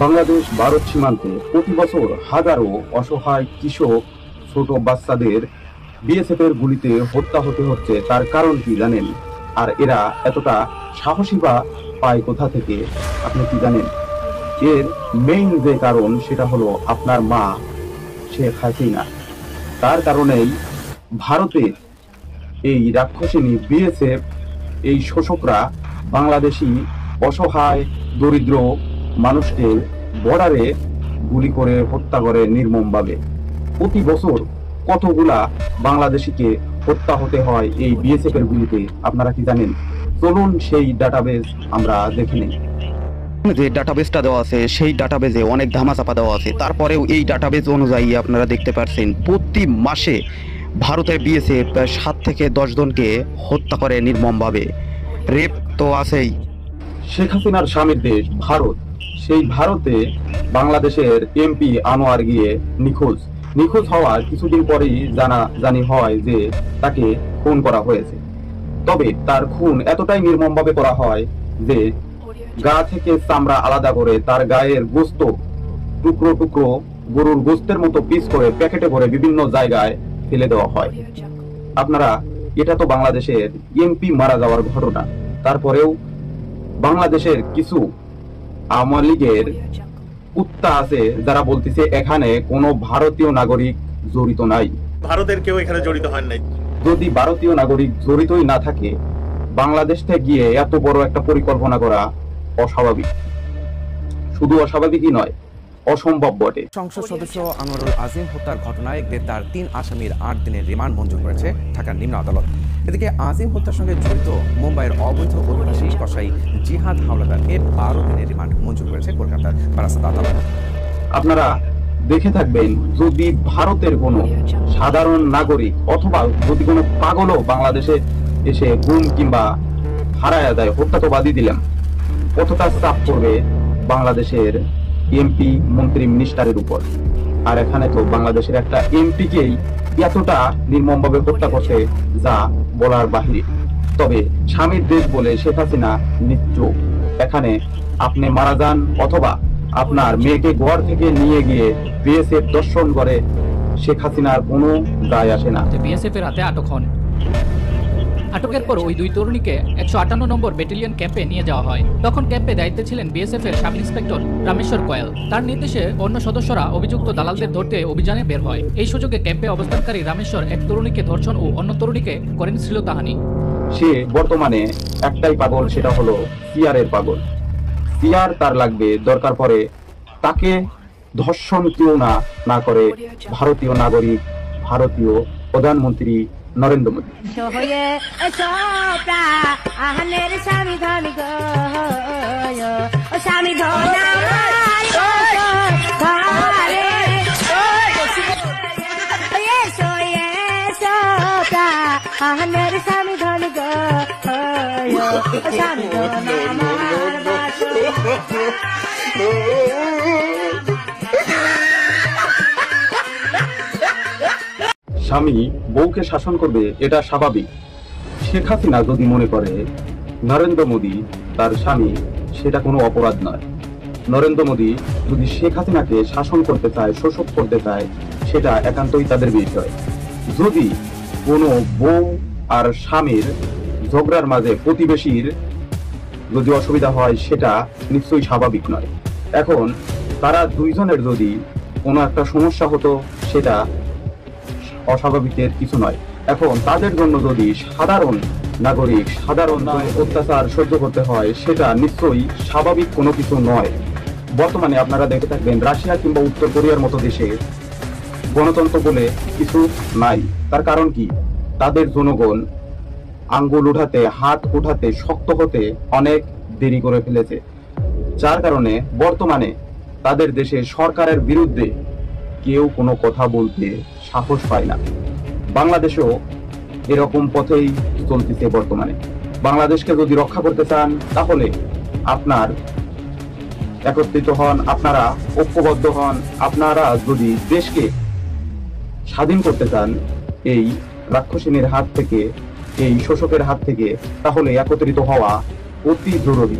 বাংলাদেশ ভারত সীমান্তে প্রতি বছর হাজারো অসহায় কৃষক ছোট বাচ্চাদের বিএসএফ এর গুলিতে হত্যা হতে হচ্ছে। তার কারণ কি জানেন? আর এরা এতটা সাহসী বা পায় কোথা থেকে, আপনি কি জানেন? এর মেইন যে কারণ সেটা হলো আপনার মা শেখ হাসিনা। তার কারণেই ভারতের এই রাক্ষসিনী বিএসএফ, এই শোষকরা বাংলাদেশি অসহায় দরিদ্র মানুষকে বর্ডারে গুলি করে হত্যা করে নির্মমভাবে। প্রতি বছর কতগুলা বাংলাদেশিকে হত্যা হতে হয় এই বিএসএফ এর গুলিতে, আপনারা কি জানেন? চলুন সেই ডাটাবেজ আমরা দেখে নিই। যে ডাটাবেসটা দেওয়া আছে সেই ডাটাবেজে অনেক ধামাচাপা দেওয়া আছে। তারপরেও এই ডাটাবেজ অনুযায়ী আপনারা দেখতে পাচ্ছেন প্রতি মাসে ভারতের বিএসএফ 7 থেকে 10 জনকে হত্যা করে নির্মমভাবে। রেপ তো আছেই। শেখ হাসিনার স্বামীর দেশ ভারত, সেই ভারতে বাংলাদেশের এমপি আনোয়ার গিয়ে নিখোঁজ হওয়ার কিছুদিন পরেই জানি হয় যে তাকে খুন করা হয়েছে। তবে তার খুন এতটাই নির্মমভাবে করা হয় যে গা থেকে চামড়া আলাদা করে তার গায়ের গোস্ত টুকরো টুকরো গরুর গোস্তের মতো পিস করে প্যাকেটে করে বিভিন্ন জায়গায় ফেলে দেওয়া হয়। আপনারা, এটা তো বাংলাদেশের এমপি মারা যাওয়ার ঘটনা। তারপরেও বাংলাদেশের কিছু আওয়ামী লীগের কুত্তা আছে যারা বলতেছে এখানে কোনো ভারতীয় নাগরিক জড়িত নাই। ভারতের কেউ এখানে জড়িত হয় নাই। যদি ভারতীয় নাগরিক জড়িতই না থাকে, বাংলাদেশ থেকে গিয়ে এত বড় একটা পরিকল্পনা করা অস্বাভাবিক। শুধু অস্বাভাবিকই নয়, অসম্ভব বটে। সংসদ সদস্য আনোয়ারুল আজিম হত্যার ঘটনায় গ্রেপ্তার 3 আসামির 8 দিনের রিমান্ড মঞ্জুর করেছে ঢাকার নিম্ন আদালত। এদিকে আজিম হত্যার সঙ্গে জড়িত মুম্বাইয়ের অবৈধ অভিবাসী কসাই জিহাদ হাওলাদারকে 12 দিনের রিমান্ড মঞ্জুর করেছে কলকাতার বারাসাত আদালত। আপনারা দেখে থাকবেন, যদি ভারতের কোনো সাধারণ নাগরিক অথবা যদি কোনো পাগলও বাংলাদেশে এসে গুম কিংবা হারায়া দেয়, হত্যা তো বাদই দিলাম, কতটা চাপ পড়বে বাংলাদেশের এমপি মন্ত্রী মিনিস্টারের উপর। আর এখানে তো বাংলাদেশের একটা এমপিকেই এতটা নির্মমভাবে হত্যা করছে যা বলার বাহিরে। তবে স্বামীর দেশ বলে শেখ হাসিনা নিশ্চুপ। এখানে আপনি মারা যান অথবা আপনার মেয়েকে ঘর থেকে নিয়ে গিয়ে বিএসএফ দর্শন করে, শেখ হাসিনার কোনো দায় আসে না। বিএসএফ এর হাতে আটক হন। আটকের পর ওই দুই তরুণীকে 158 নম্বর ব্যাটালিয়ন ক্যাম্পে নিয়ে যাওয়া হয়। তখন ক্যাম্পে দায়িত্বে ছিলেন বিএসএফ এর সাব ইন্সপেক্টর রামেশ্বর কয়াল। তার নির্দেশে অন্য সদস্যরা অভিযুক্ত দালালদের ধরতে অভিযানে বের হয়। এই সুযোগে ক্যাম্পে অবস্থানকারী রামেশ্বর এক তরুণীকে ধর্ষণ ও অন্য তরুণীকে করেন শ্লীলতাহানি। সে বর্তমানে একটাই পাগল, সেটা হলো সিআরের পাগল। সিআর তার লাগবে, দরকার পড়ে তাকে ধর্ষণ কেউ না করে ভারতীয় নাগরিক, ভারতীয় প্রধানমন্ত্রী নরেন্দ্র মোদী। স্বামী বউকে শাসন করবে, এটা স্বাভাবিক। শেখ হাসিনা যদি মনে করে নরেন্দ্র মোদী তার স্বামী, সেটা কোনো অপরাধ নয়। নরেন্দ্র মোদী যদি শেখ হাসিনাকে শাসন করতে চায়, শোষণ করতে চায়, সেটা একান্তই তাদের বিষয়। যদি কোনো বউ আর স্বামীর ঝগড়ার মাঝে প্রতিবেশীর যদি অসুবিধা হয়, সেটা নিশ্চয়ই স্বাভাবিক নয়। এখন তারা দুইজনের যদি কোনো একটা সমস্যা হতো, সেটা অস্বাভাবিকের কিছু নয়। এখন তাদের জন্য যদি সাধারণ নাগরিক সাধারণ অত্যাচার সহ্য করতে হয়, সেটা নিশ্চয়ই স্বাভাবিক কোনো কিছু নয়। বর্তমানে আপনারা দেখে থাকবেন, রাশিয়া কিংবা উত্তর কোরিয়ার মতো দেশে গণতন্ত্র বলে কিছু নাই। তার কারণ কি? তাদের জনগণ আঙ্গুল উঠাতে, হাত উঠাতে, শক্ত হতে অনেক দেরি করে ফেলেছে। যার কারণে বর্তমানে তাদের দেশে সরকারের বিরুদ্ধে কেউ কোনো কথা বলতে সাহস পায় না। বাংলাদেশেও এরকম পথেই চলতেছে বর্তমানে। বাংলাদেশকে যদি রক্ষা করতে চান, তাহলে আপনার একত্রিত হন, আপনারা ঐক্যবদ্ধ হন। আপনারা যদি দেশকে স্বাধীন করতে চান এই রাক্ষসিনীর হাত থেকে, এই শোষকের হাত থেকে, তাহলে একত্রিত হওয়া অতি জরুরি।